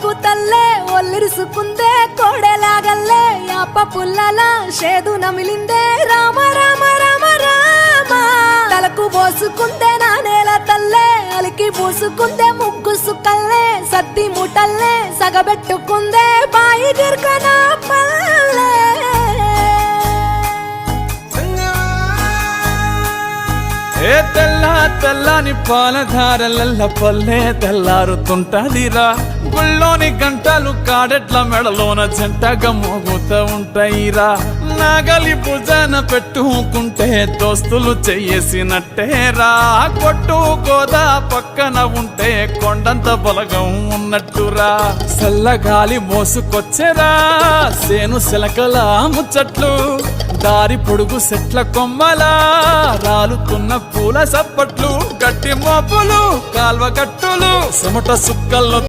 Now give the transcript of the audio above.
నీకు తల్లే ఒల్లిరుసుకుందే కోడెలాగల్లే యాప పుల్లల షేదు నమిలిందే రామ రామ రామ రామ తలకు పోసుకుందే నా నేల తల్లే అలికి పూసుకుందే ముగ్గు సుక్కల్లే సత్తి ముటల్లే సగబెట్టుకుందే బాయి గిర్కనా పల్లె ఏ తెల్ల తెల్లని పాలధారలల్ల పల్లె తెల్లారుతుంటదిరా గుళ్ళోని గంటలు కాడెట్ల మెడలోన జంటగా మోగుతూ ఉంటాయిరా నాగలి భుజాన పెట్టుకుంటే దోస్తులు చెయ్యేసినట్టేరా కొట్టు గోదా పక్కన ఉంటే కొండంత బలగం ఉన్నట్టురా చల్లగాలి మోసుకొచ్చెరా సేను సిలకల ముచ్చట్లు దారి పొడుగు సెట్ల కొమ్మలా రాలుతున్న పూల సప్పట్లు గట్టి మోపులు కాల్వ కట్టులు చెమట సుక్కల్లో